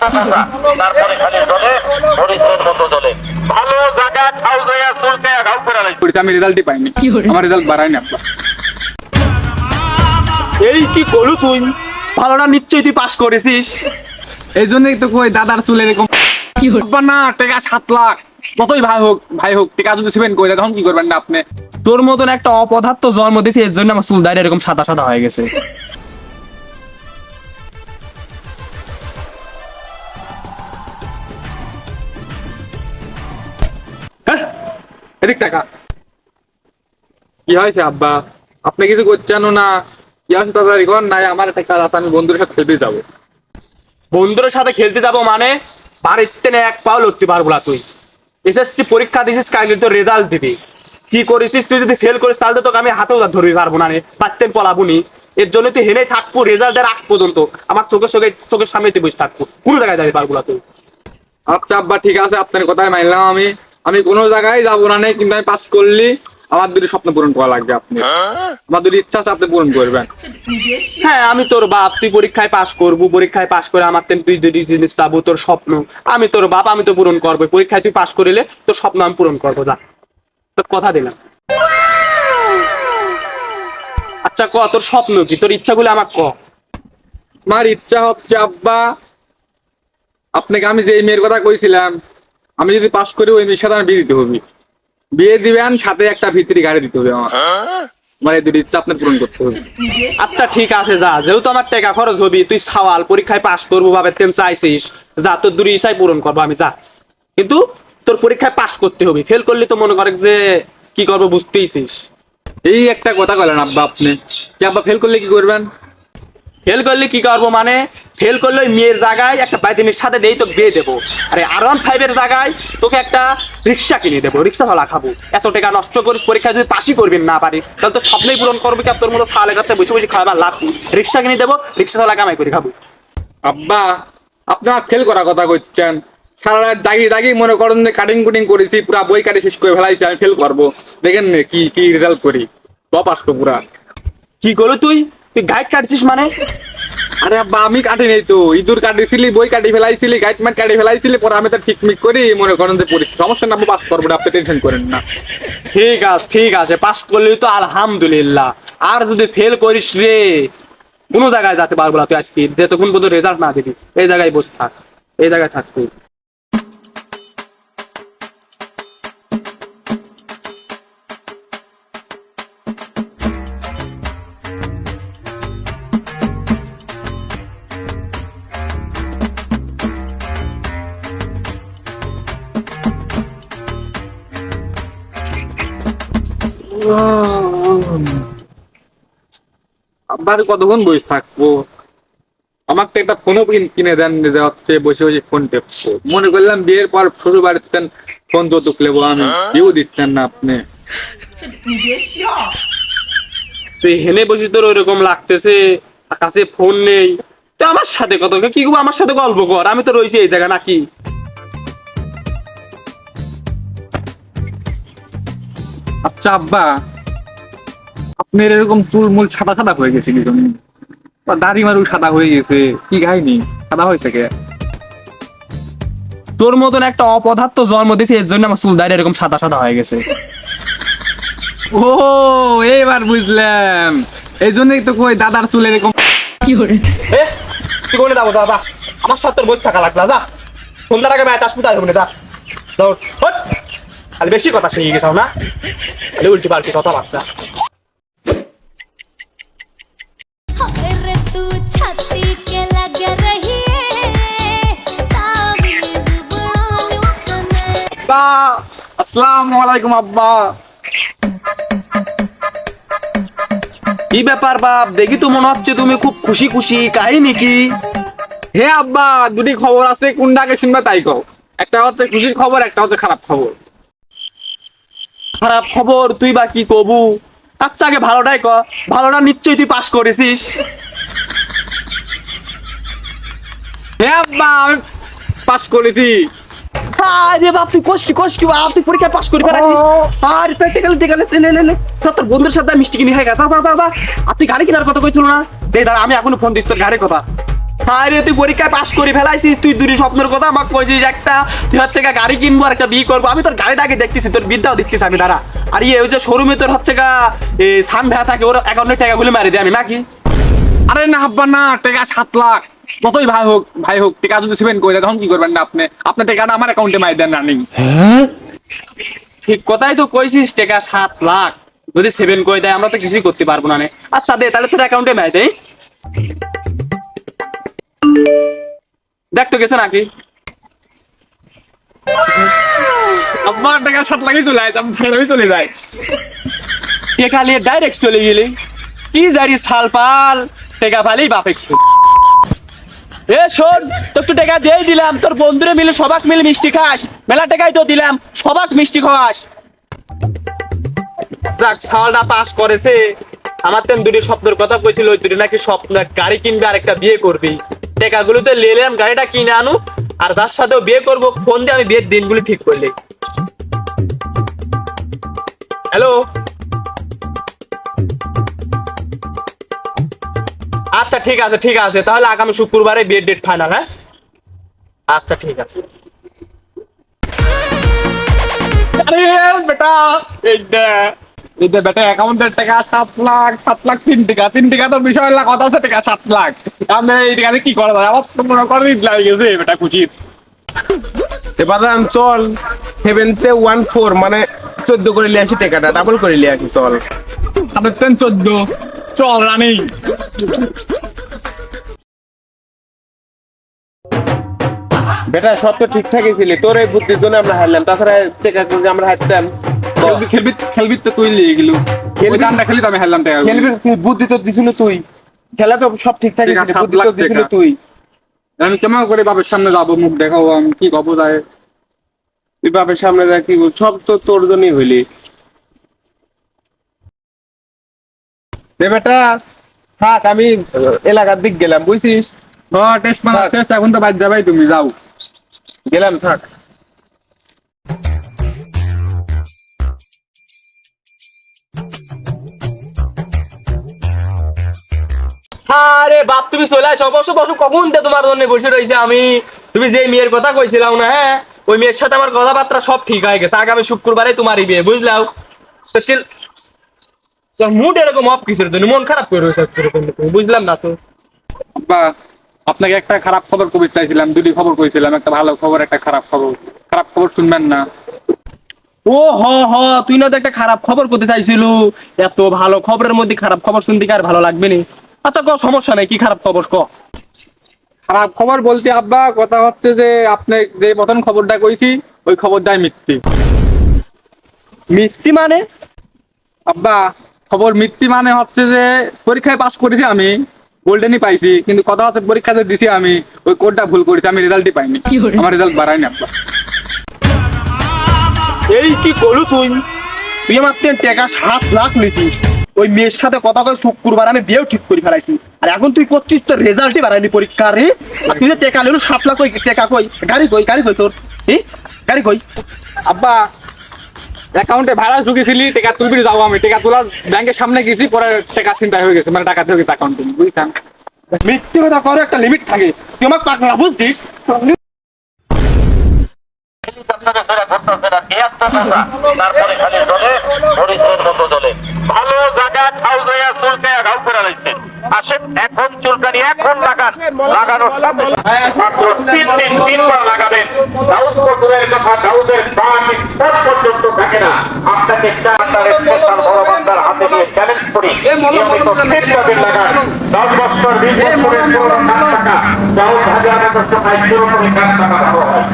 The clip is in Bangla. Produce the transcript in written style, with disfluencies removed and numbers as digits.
তারপরে খালি চলে মরিচের মতো চলে ভালো জায়গা খাও যায় চলতে ঘাউ করে লাগবে। আমি রেজাল্টই পাইনি, আমার রেজাল্ট বাড়ায়নি আব্বা। এই কি করু তুই? ভালোটা নিশ্চয়ই তুই পাস করেছিস। এই জন্যই তো কই দাদার চুল এরকম আব্বা না, টাকা 7 লাখ যতই ভাই হোক টাকা যদি সেভেন করে তখন কি করবেন না আপনি? তোর মতন একটা অপদার্থ জন্ম দিয়েছি, এর জন্য আমার চুল দাঁড়িয়ে এরকম সাদা সাদা হয়ে গেছে। হ্যাঁ, এদিক টাকা কি হয়েছে আব্বা? আপনি কিছু করছেন না? কি হয়েছে তাড়াতাড়ি কর, নাই আমার একটা কাজ আছে, আমি বন্ধুদের সাথে খেলতে যাবো। বন্ধুদের সাথে খেলতে যাব মানে বাড়িতে না এক পাও লড়তে পারবো না। তুই এসএসসি পরীক্ষা দিছিস, কাইলে তোর রেজাল্ট দিবি। কি করেছিস তুই? যদি ফেল করিস তাহলে তোকে আমি হাতেও ধরতে পারবো না, পারতেন পলাবুনি। এর জন্য তুই হেনে থাকবো রেজাল্টের আগ পর্যন্ত, আমার চোখের সামনে তুই বসে থাকবো, কোনো জায়গায় দাঁড়িয়ে পারবো না তুই। আচ্ছা আব্বা ঠিক আছে, আপনার কথাই মানলাম। আমি কোনো জায়গায় যাবো না, কিন্তু আমি পাস করলি আমার দুটি স্বপ্ন পূরণ করা লাগবে। আপনি আমার দুটি ইচ্ছা আছে, আপনি পূরণ করবেন। হ্যাঁ, আমি তোর বাপ, তুই পরীক্ষায় পাস করবো, পরীক্ষায় পাস করে আমার তুই দুটি জিনিস চাবো, তোর স্বপ্ন। আমি তোর বাপ, আমি তো পূরণ করবো। পরীক্ষায় তুই পাস করিলে তোর স্বপ্ন আমি পূরণ করবো, যা, তোর কথা দিলাম। আচ্ছা ক, তোর স্বপ্ন কি? তোর ইচ্ছাগুলো আমাকে ক। আমার ইচ্ছা হচ্ছে আব্বা, আপনাকে আমি যে মেয়ের কথা কইছিলাম, আমি যদি পাস করি ওই মেয়ের সাথে আমার বিয়ে দিতে হবে। বিয়ে দিবেন, সাথে একটা ভিতরি গাড়ি দিতে হবে। আমার এই দুটি ইচ্ছা আপনার পূরণ করতে হবে। আচ্ছা ঠিক আছে, যা, যেহেতু আমার টাকা খরচ হবি, তুই সওয়াল পরীক্ষায় পাস করবো ভাবে তেন চাইছিস, যা, তোর দুটি ইচ্ছাই পূরণ করবো আমি, যা। কিন্তু তোর পরীক্ষায় পাস করতে হবে, ফেল করলে তো মনে করে যে কি করবো বুঝতেইছিস। এই একটা কথা বলেন আব্বা, আপনি কি আব্বা ফেল করলে কি করবেন? ফেল করলে কি করবো মানে, ফেল করলে ওই মেয়ের জায়গায় একটা বাইদিনের সাথে দেই তোকে বিয়ে দেবো, আরে R15 জায়গায় তোকে একটা রিক্সা কিনে দেবো, রিক্সা চালা খাবো। এত টাকা নষ্ট করিস, পরীক্ষা যদি পাসই করবেন না পারি তাহলে তো স্বপ্নই পূরণ করবি। কি তোর মতো সালে কাছে বসে বসে খাওয়া লাভ কি? রিক্সা কিনে দেবো, রিক্সা চালা কামাই করে খাবো। আব্বা আপনার ফেল করার কথা কইছেন, সারা রাত জাগি মনে করেন যে কাটিং কুটিং করেছি, পুরা বই কাটি শেষ করে ফেলাইছি, আমি ফেল করবো। দেখেন না কি কি রেজাল্ট করি, টপ আসতো পুরা। কি করলো তুই? তুই গাইড কাটছিস মানে? আরে আব্বা আমি কাটি নেই তো, ইঁদুর কাটিছিলি, বই কাটি ফেলাইছিলি, গাইড মাইট কাটি ফেলাইছিলি, পরে আমি তো ঠিকমিক করি মনে করেন যে পড়েছি। সমস্যা না, পাস করবো না, আপনি টেনশন করেন না। ঠিক আছে, পাস করলি তো আলহামদুলিল্লাহ। আর যদি ফেল করিস রে, কোনো জায়গায় যেতে পারবো না তুই আজকে, যতক্ষণ পর্যন্ত রেজাল্ট না দিবি। এই জায়গায় বসে থাক, এই জায়গায় থাক তুই। আব্বার কতক্ষণ বসে থাকবো? আমাকে একটা ফোনও কিনে দেন, হচ্ছে বসে বসে ফোন টেপবো। মনে করলাম বিয়ের পর শ্বশুর বাড়িতে ফোন যৌতুক নেবো, আমি কেউ দিচ্ছেন না আপনি। তুই হেনে বসে তোর ওইরকম লাগতেছে, কাছে ফোন নেই, তুই আমার সাথে কত কি করবো? আমার সাথে গল্প কর, আমি তো রয়েছি এই জায়গা নাকি? আচ্ছা আব্বা, আপনার এরকম চুল মূল সাদা সাদা হয়ে গেছে কি জন্য? বা দাড়ি মারু সাদা হয়ে গেছে, কি কাহিনী? সাদা হয়েছে কে? তোর মতন একটা অপদার্থ জন্ম দিয়েছি, এর জন্য আমার চুল দাঁড়িয়ে এরকম সাদা সাদা হয়ে গেছে। ও এইবার বুঝলাম, এই জন্যই তো কই দাদার চুল এরকম। কি করে যাবো? যা, আমার সাথে তোর বসে থাকা লাগলা, যা। সন্ধ্যার আগে ম্যাচ আসবো, তাই হবে না, যা। খালি বেশি কথা শিখে গেছাও না, খালি উল্টি পাল্টি কথা বাচ্চা। আসসালামু আলাইকুম আব্বা। কি ব্যাপার বাপ, দেখি তো মনে হচ্ছে তুমি খুব খুশি খুশি, কাহিনী কি? হে আব্বা, দুটি খবর আছে, কোনটাকে শুনবে তাই কও। একটা হচ্ছে খুশির খবর, একটা হচ্ছে খারাপ খবর। খারাপ খবর? তুই বা কি কবু? আচ্ছা আগে ভালোটাই ক, ভালোটা নিশ্চয়ই তুই পাস করেছিস। হে আব্বা আমি পাস করেছি। আরে বাপ, তুই কোষ কি বাপ, তুই পরীক্ষায় পাস করে ফেলাছিস। আর প্র্যাকটিক্যাল লে তোর বন্ধুর সাথে মিষ্টি কিনে খাই গা, যা। আর তুই গাড়ি কেনার কথা কইছিল না? এই দাঁড়া, আমি এখনো ফোন দিচ্ছি তোর গাড়ির কথা। আরে তুই পরীক্ষায় পাশ করে ফেলাইছিস, তুই দুটি স্বপ্নের কথা আমাকে কইছিস, একটা তুই হচ্ছে গা গাড়ি কিনবো আর একটা বিয়ে করবো। আমি তোর গাড়িটাকে দেখতেছি, তোর বিদ্যাও দেখতেছি আমি দাঁড়া। আর ওই যে শোরুমে তোর হচ্ছে গা সান ভেয়া থাকে, ওর অ্যাকাউন্টের টাকাগুলো মারি দিই আমি নাকি? আরে না আব্বা না, টাকা 7 লাখ, যতই ভাই হোক টাকা যদি সেভেন করে দেয় তখন কি করবেন না আপনি? আপনার টাকাটা আমার অ্যাকাউন্টে মারি দেন রানিং। ঠিক কথাই তো কইছিস, টাকা 7 লাখ যদি সেভেন করে দেয় আমরা তো কিছুই করতে পারবো না নে। আচ্ছা দে তাহলে তোর অ্যাকাউন্টে মারি দেই, দেখ তো গেছে নাকি। আব্বা টাকা 7 লাখই চলে আসে, আমি চলে যাই। টেকা নিয়ে ডাইরেক্ট চলে গেলি, কি জারি সালপাল টেকা ফালেই বাপেক শোন। এ শোন, তোর তো টাকা দিয়েই দিলাম, তোর বন্ধুরে মিলে সবাক মিলে মিষ্টি খাস, মেলা টাকাই তো দিলাম, সবাক মিষ্টি খাওয়াস। যাক সালটা পাস করেছে। আমার তেন দুটি স্বপ্নের কথা কইছিল, ওই দুটি নাকি স্বপ্ন গাড়ি কিনবে আর একটা বিয়ে করবি। টাকাগুলোতে লেলাম গাড়িটা কিনে আনু, আর তার সাথেও বিয়ে করবো। ফোন দিয়ে আমি বিয়ের দিনগুলি ঠিক করলি। হ্যালো, আচ্ছা ঠিক আছে তাহলে আগামী শুক্রবারে বিয়ের ডেট ফাইনাল। হ্যাঁ আচ্ছা ঠিক আছে। আরে বেটা এই যে বেটা অ্যাকাউন্টের টাকা 7 লাখ 3 টাকা তো বিষয় না, কথা আছে টাকা 7 লাখ। আমি এই টাকা কি করা যায়? আমার তো মনে করি লাগে গেছে বেটা খুশি। এবার চল 7-তে 14 মানে 14 করে লিয়ে আসি, টাকাটা ডাবল করে লিয়ে আসি চল। 14 চল রানিং। বেটা সব তো ঠিকঠাকই ছিল, তোর এই বুদ্ধির জন্য আমরা হারলাম, তাছাড়া টাকা যদি আমরা হারতাম। খেলবি তো তুই লিয়ে গেলু, খেলবি? ওই দানটা খেলি তো আমি হারলাম টাকা। খেলবি, বুদ্ধি তো দিছিল তুই, খেলা তো সব ঠিকঠাকই টাকা ছিল, 7 বুদ্ধি লাখ তো দিছিল টাকা। তুই। আমি কেমন করে বাপের সামনে যাবো, মুখ দেখাবো, আমি কি কবো যায়? তুই বাপের সামনে যা কি বল, সব তো তোর জন্যই হইলি। এ বেটা থাক, আমি এলাকার দিক গেলাম বুঝছিস, টেস্ট মারা শেষ, এখন তো বাদ যাবাই, তুমি যাও। গেলাম থাক। আরে বাপ তুমি চলে আসো, বসো বসো, কখন থেকে তোমার জন্য বসে রয়েছে আমি। তুমি যে মেয়ের কথা কইছিলাম না, হ্যাঁ ওই মেয়ের সাথে আমার কথাবার্তা সব ঠিক হয়ে গেছে, আগামী শুক্রবারে তোমারই বিয়ে, বুঝলাও তো। তোর মুড এরকম অফ কিসের জন্য, মন খারাপ করে রয়েছে এরকম তুমি, বুঝলাম না তো। আব্বা আপনাকে একটা খারাপ খবর কবে চাইছিলাম, দুটি খবর কইছিলাম, একটা ভালো খবর একটা খারাপ খবর। খারাপ খবর শুনবেন না? ও হ তুই না তো একটা খারাপ খবর করতে চাইছিল, এত ভালো খবরের মধ্যে খারাপ খবর শুনতে কি আর ভালো লাগবে না? আচ্ছা ক, সমস্যা নাই, কি খারাপ খবর ক। খারাপ খবর বলতে আব্বা কথা হচ্ছে যে আপনি যে প্রথম খবরটা কইছি ওই খবরটাই মিথ্যে। মিথ্যি মানে? আব্বা খবর মিথ্যে মানে হচ্ছে যে পরীক্ষায় পাস করেছি আমি, গোল্ডেনই পাইছি, কিন্তু কথা হচ্ছে পরীক্ষাতে দিছি আমি ওই কোডটা ভুল করেছি, আমি রেজাল্টই পাইনি, আমার রেজাল্ট বাড়ায়নি আব্বা। এই কি করলু তুই? তুই আমার টাকা 7 লাখ নিছিস, ওই মেয়ের সাথে কথা কই শুক্রবার আমি বিয়েও ঠিক করে ফেলাইছি, আর এখন তুই করছিস তোর রেজাল্টই বাড়ায়নি পরীক্ষার রে। আর তুই যে টাকা নিলো 7 লাখ, ওই টাকা কই? গাড়ি কই তোর? গাড়ি কই? আব্বা অ্যাকাউন্টে ভাড়া ঢুকেছিলি, টাকা তুলবি যাও, আমি টাকা তোলা ব্যাংকের সামনে গেছি, পরে টাকা চিন্তায় হয়ে গেছে, মানে টাকা থেকে গেছে অ্যাকাউন্টে, বুঝছেন? মিথ্যে কথা করো, একটা লিমিট থাকে, তুই আমার পাগলা বুঝছিস? তারপরে খালি জলে মরিচের মতো জলে ভালো জায়গা খাও যায় চুলকায়া ঘাউ করে লাগছে। আসেন এখন চুলকানি এখন লাগানোর সাথে মাত্র 3 বার লাগাবেন। দাউদ কসুরের কথা, দাউদের বাক স্পট পর্যন্ত থাকে না। আপনাকে চারটার স্পেশাল বড় বান্দার হাতে দিয়ে চ্যালেঞ্জ করি, নিয়মিত 3 বার লাগান। 10 বছর 20 বছরের পুরনো কাজ টাকা দাউদ হাজার টাকা পুরোপুরি কাজ টাকা ভালো হয়।